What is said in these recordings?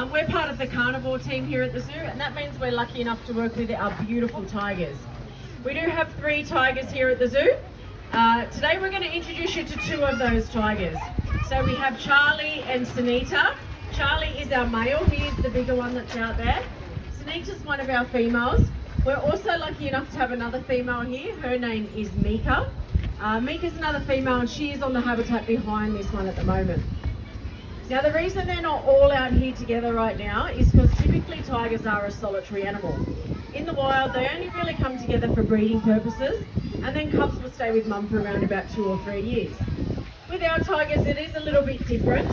We're part of the carnivore team here at the zoo, and that means we're lucky enough to work with our beautiful tigers. We do have 3 tigers here at the zoo. Today we're going to introduce you to 2 of those tigers. So we have Charlie and Sunita. Charlie is our male, he is the bigger one that's out there. Sunita's one of our females. We're also lucky enough to have another female here. Her name is Mika. Mika's another female, and she is on the habitat behind this one at the moment. Now the reason they're not all out here together right now is because typically tigers are a solitary animal. In the wild they only really come together for breeding purposes, and then cubs will stay with mum for around about 2 or 3 years. With our tigers it is a little bit different.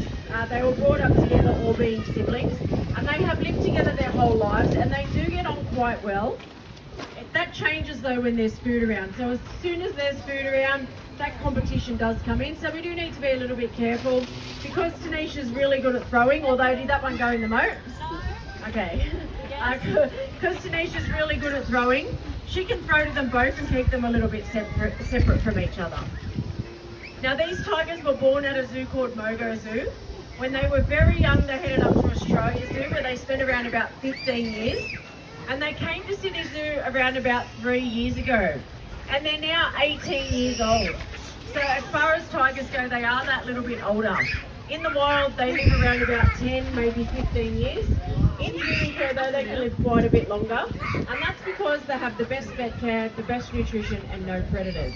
They were brought up together all being siblings, and they have lived together their whole lives, and they do get on quite well. That changes though when there's food around. So as soon as there's food around, that competition does come in. So we do need to be a little bit careful. Because Tanisha's really good at throwing, although did that one go in the moat? No. Okay. Because Tanisha's really good at throwing, she can throw to them both and keep them a little bit separate from each other. Now these tigers were born at a zoo called Mogo Zoo. When they were very young, they headed up to Australia Zoo, where they spent around about 15 years. And they came to Sydney Zoo around about 3 years ago. And they're now 18 years old. So as far as tigers go, they are that little bit older. In the wild, they live around about 10, maybe 15 years. In human care though, they can live quite a bit longer. And that's because they have the best vet care, the best nutrition and no predators.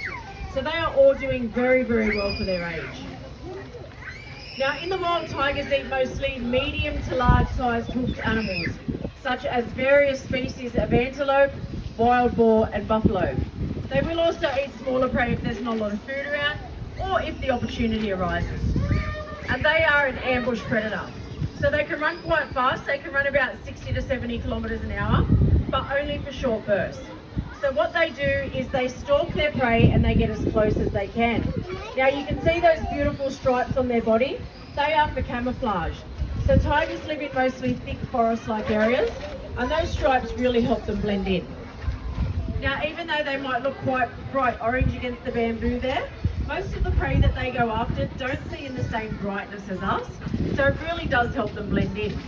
So they are all doing very, very well for their age. Now in the wild, tigers eat mostly medium to large sized hoofed animals, such as various species of antelope, wild boar and buffalo. They will also eat smaller prey if there's not a lot of food around, or if the opportunity arises. And they are an ambush predator. So they can run quite fast. They can run about 60 to 70 kilometres an hour, but only for short bursts. So what they do is they stalk their prey and they get as close as they can. Now you can see those beautiful stripes on their body. They are for camouflage. So tigers live in mostly thick forest-like areas, and those stripes really help them blend in. Now even though they might look quite bright orange against the bamboo there, most of the prey that they go after don't see in the same brightness as us, so it really does help them blend in.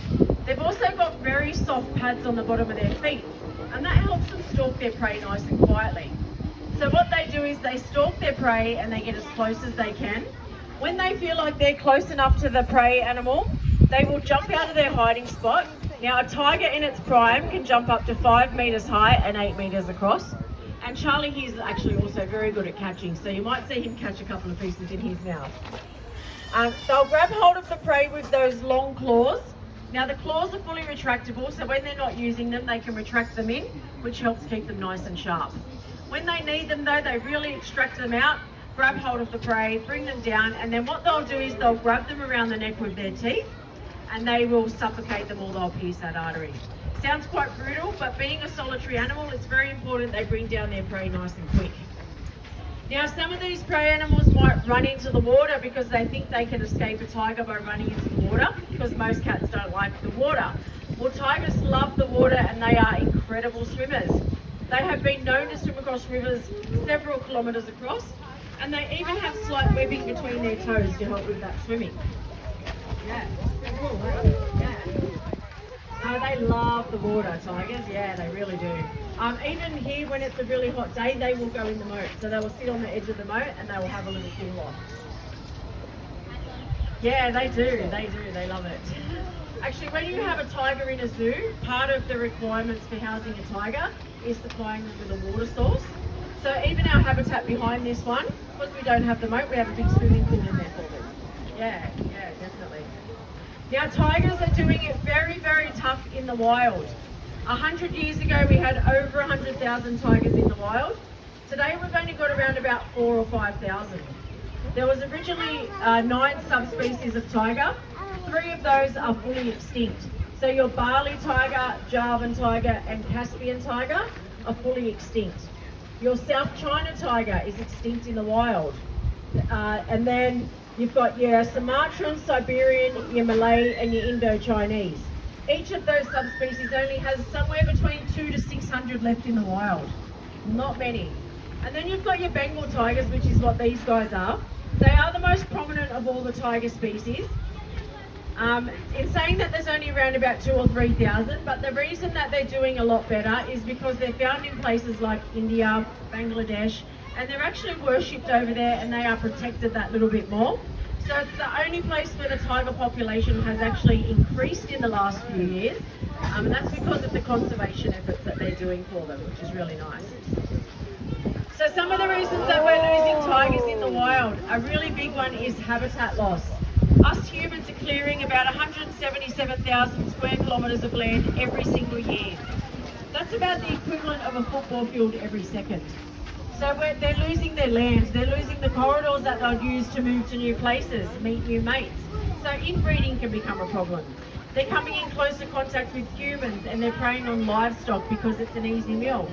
They've also got very soft pads on the bottom of their feet, and that helps them stalk their prey nice and quietly. So what they do is they stalk their prey and they get as close as they can. When they feel like they're close enough to the prey animal, they will jump out of their hiding spot. Now a tiger in its prime can jump up to 5 metres high and 8 metres across. And Charlie here is actually also very good at catching, so you might see him catch a couple of pieces in his mouth. They'll grab hold of the prey with those long claws. Now the claws are fully retractable, so when they're not using them, they can retract them in, which helps keep them nice and sharp. When they need them though, they really extract them out, grab hold of the prey, bring them down, and then what they'll do is they'll grab them around the neck with their teeth, and they will suffocate them or they'll pierce that artery. Sounds quite brutal, but being a solitary animal, it's very important they bring down their prey nice and quick. Now some of these prey animals might run into the water because they think they can escape a tiger by running into the water, because most cats don't like the water. Well, tigers love the water and they are incredible swimmers. They have been known to swim across rivers several kilometres across, and they even have slight webbing between their toes to help with that swimming. Yeah, pretty cool, right? Yeah. They love the water, tigers. Yeah, they really do. Even here, when it's a really hot day, they will go in the moat. So they will sit on the edge of the moat and they will have a little cool off. Yeah, they do. They do. They love it. Actually, when you have a tiger in a zoo, part of the requirements for housing a tiger is supplying them with a water source. So even our habitat behind this one, because we don't have the moat, we have a big swimming pool in there for them. Yeah, definitely. Now tigers are doing it very, very tough in the wild. 100 years ago we had over 100,000 tigers in the wild. Today we've only got around about 4,000 or 5,000. There was originally 9 subspecies of tiger. 3 of those are fully extinct. So your Bali tiger, Javan tiger and Caspian tiger are fully extinct. Your South China tiger is extinct in the wild. And then you've got your Sumatran, Siberian, your Malay and your Indo-Chinese. Each of those subspecies only has somewhere between 200 to 600 left in the wild. Not many. And then you've got your Bengal tigers, which is what these guys are. They are the most prominent of all the tiger species. In saying that there's only around about 2,000 or 3,000, but the reason that they're doing a lot better is because they're found in places like India, Bangladesh, and they're actually worshipped over there and they are protected that little bit more. So it's the only place where the tiger population has actually increased in the last few years, and that's because of the conservation efforts that they're doing for them, which is really nice. So some of the reasons that we're losing tigers in the wild, a really big one is habitat loss. Us humans are clearing about 177,000 square kilometres of land every single year. That's about the equivalent of a football field every second. So they're losing their land, they're losing the corridors that they'll use to move to new places, meet new mates. So inbreeding can become a problem. They're coming in closer contact with humans and they're preying on livestock because it's an easy meal.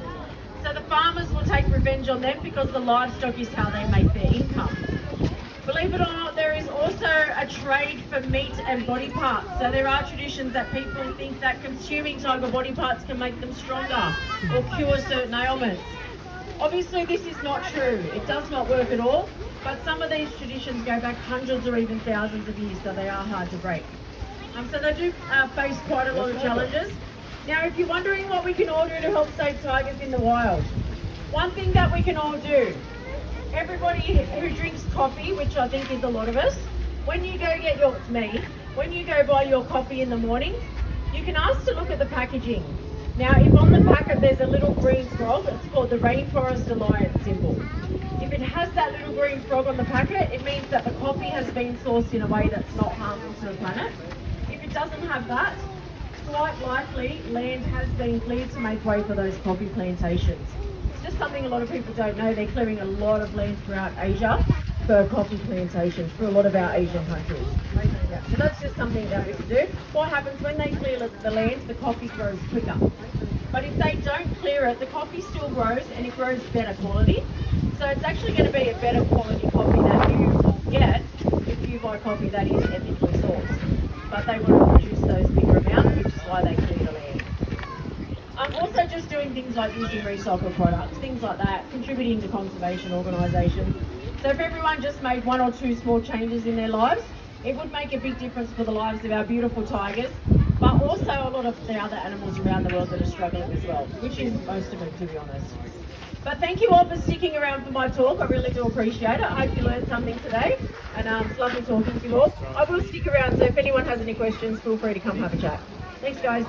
So the farmers will take revenge on them because the livestock is how they make their income. Believe it or not, there is also a trade for meat and body parts. So there are traditions that people think that consuming tiger body parts can make them stronger or cure certain ailments. Obviously this is not true, it does not work at all, but some of these traditions go back hundreds or even thousands of years, so they are hard to break. So they do face quite a lot of challenges. Now if you're wondering what we can all do to help save tigers in the wild, one thing that we can all do, everybody who drinks coffee, which I think is a lot of us, when you go get when you go buy your coffee in the morning, you can ask to look at the packaging. Now, if on the packet there's a little green frog, it's called the Rainforest Alliance symbol. If it has that little green frog on the packet, it means that the coffee has been sourced in a way that's not harmful to the planet. If it doesn't have that, quite likely land has been cleared to make way for those coffee plantations. It's just something a lot of people don't know. They're clearing a lot of land throughout Asia for coffee plantations for a lot of our Asian countries. Yeah. So that's just something that we can do. What happens when they clear the land, the coffee grows quicker. But if they don't clear it, the coffee still grows and it grows better quality. So it's actually going to be a better quality coffee that you will get if you buy coffee that is ethically sourced. But they want to produce those bigger amounts, which is why they clear the land. Also just doing things like using recycled products, things like that, contributing to conservation organisations. So if everyone just made one or two small changes in their lives, it would make a big difference for the lives of our beautiful tigers, but also a lot of the other animals around the world that are struggling as well, which is most of it, to be honest. But thank you all for sticking around for my talk. I really do appreciate it. I hope you learned something today, and it's lovely talking to you all. I will stick around, so if anyone has any questions, feel free to come have a chat. Thanks, guys.